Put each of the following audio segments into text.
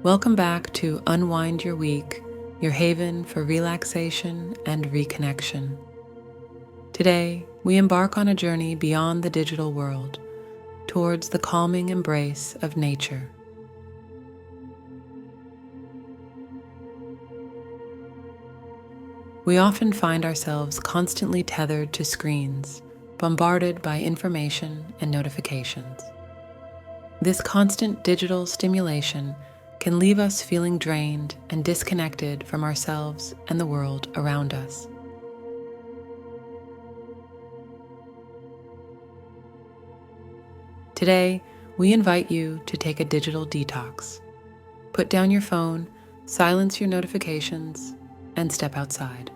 Welcome back to Unwind Your Week, your haven for relaxation and reconnection. Today, we embark on a journey beyond the digital world, towards the calming embrace of nature. We often find ourselves constantly tethered to screens, bombarded by information and notifications. This constant digital stimulation can leave us feeling drained and disconnected from ourselves and the world around us. Today, we invite you to take a digital detox. Put down your phone, silence your notifications, and step outside.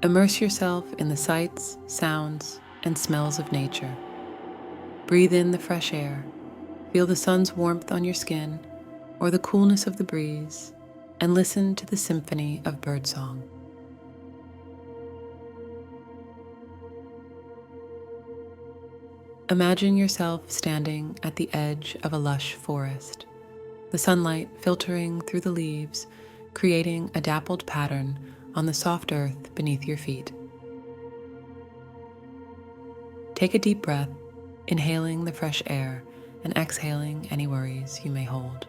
Immerse yourself in the sights, sounds, and smells of nature. Breathe in the fresh air, feel the sun's warmth on your skin or the coolness of the breeze, and listen to the symphony of birdsong. Imagine yourself standing at the edge of a lush forest, the sunlight filtering through the leaves, creating a dappled pattern on the soft earth beneath your feet. Take a deep breath, inhaling the fresh air and exhaling any worries you may hold.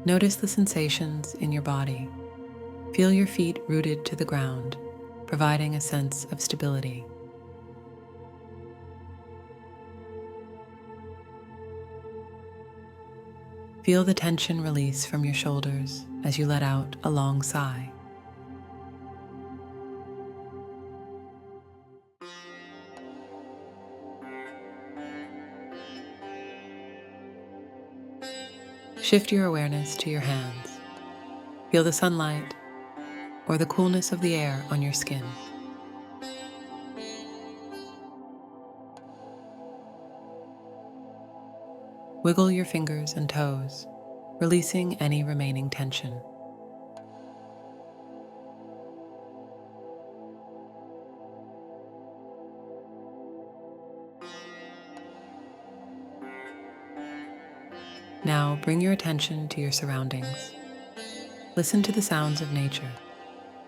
Notice the sensations in your body. Feel your feet rooted to the ground, providing a sense of stability. Feel the tension release from your shoulders as you let out a long sigh. Shift your awareness to your hands. Feel the sunlight or the coolness of the air on your skin. Wiggle your fingers and toes, releasing any remaining tension. Now bring your attention to your surroundings. Listen to the sounds of nature,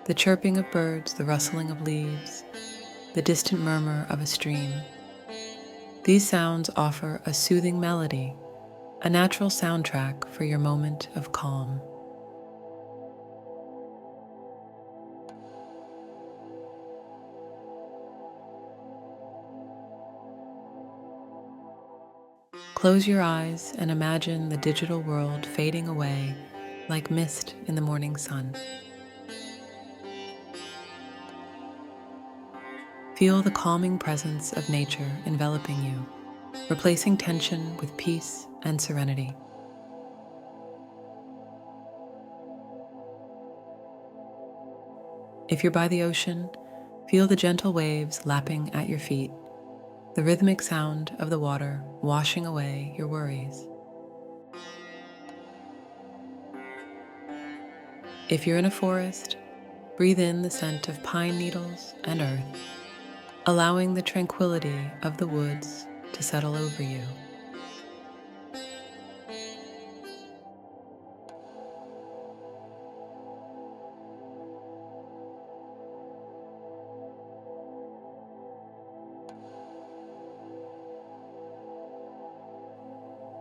the chirping of birds, the rustling of leaves, the distant murmur of a stream. These sounds offer a soothing melody, a natural soundtrack for your moment of calm. Close your eyes and imagine the digital world fading away like mist in the morning sun. Feel the calming presence of nature enveloping you, replacing tension with peace and serenity. If you're by the ocean, feel the gentle waves lapping at your feet, the rhythmic sound of the water washing away your worries. If you're in a forest, breathe in the scent of pine needles and earth, allowing the tranquility of the woods to settle over you.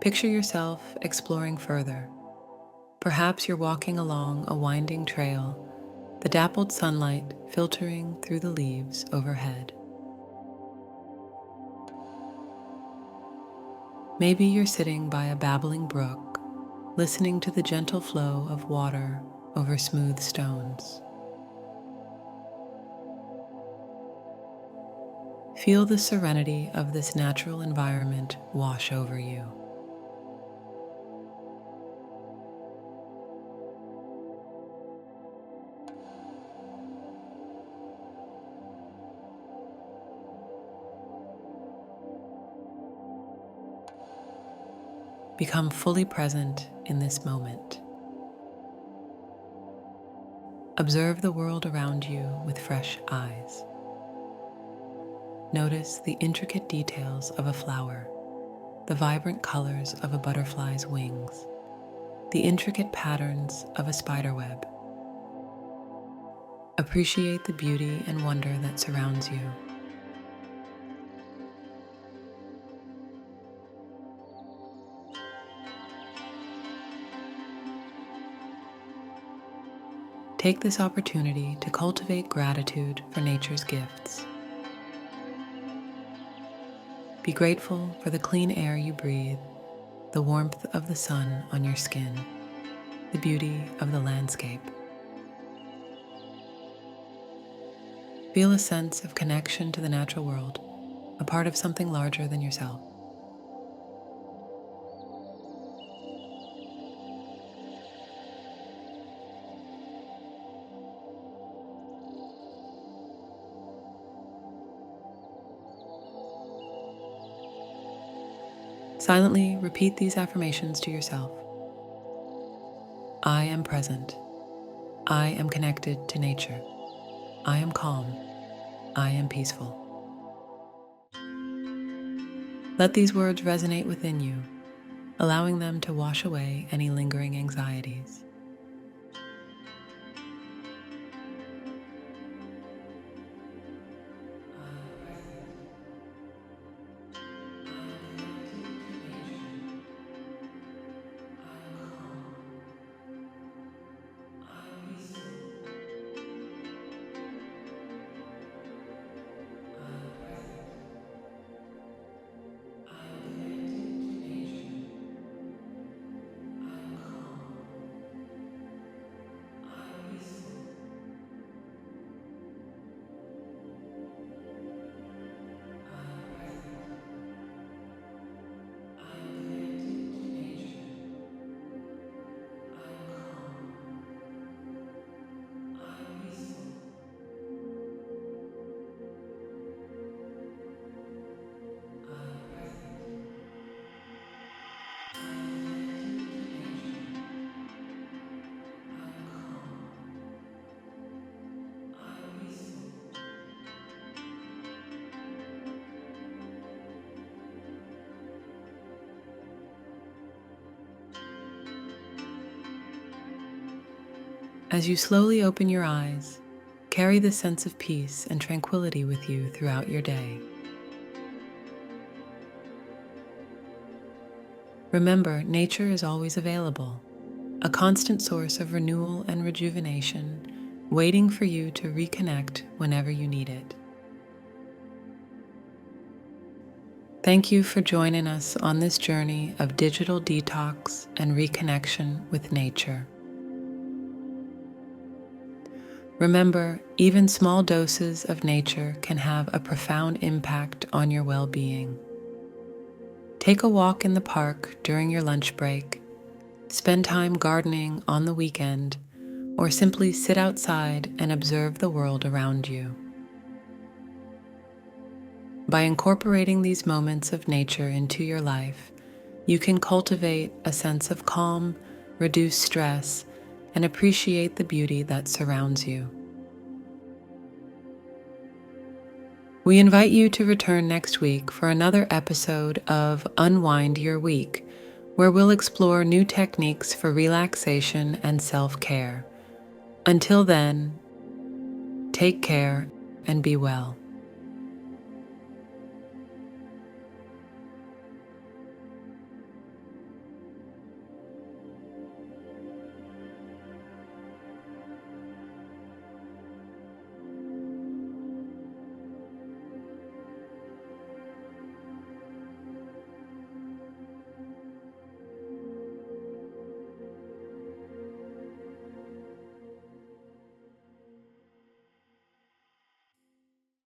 Picture yourself exploring further. Perhaps you're walking along a winding trail, the dappled sunlight filtering through the leaves overhead. Maybe you're sitting by a babbling brook, listening to the gentle flow of water over smooth stones. Feel the serenity of this natural environment wash over you. Become fully present in this moment. Observe the world around you with fresh eyes. Notice the intricate details of a flower, the vibrant colors of a butterfly's wings, the intricate patterns of a spider web. Appreciate the beauty and wonder that surrounds you. Take this opportunity to cultivate gratitude for nature's gifts. Be grateful for the clean air you breathe, the warmth of the sun on your skin, the beauty of the landscape. Feel a sense of connection to the natural world, a part of something larger than yourself. Silently repeat these affirmations to yourself. I am present. I am connected to nature. I am calm. I am peaceful. Let these words resonate within you, allowing them to wash away any lingering anxieties. As you slowly open your eyes, carry this sense of peace and tranquility with you throughout your day. Remember, nature is always available, a constant source of renewal and rejuvenation, waiting for you to reconnect whenever you need it. Thank you for joining us on this journey of digital detox and reconnection with nature. Remember, even small doses of nature can have a profound impact on your well-being. Take a walk in the park during your lunch break, spend time gardening on the weekend, or simply sit outside and observe the world around you. By incorporating these moments of nature into your life, you can cultivate a sense of calm, reduce stress, and appreciate the beauty that surrounds you. We invite you to return next week for another episode of Unwind Your Week, where we'll explore new techniques for relaxation and self-care. Until then, take care and be well.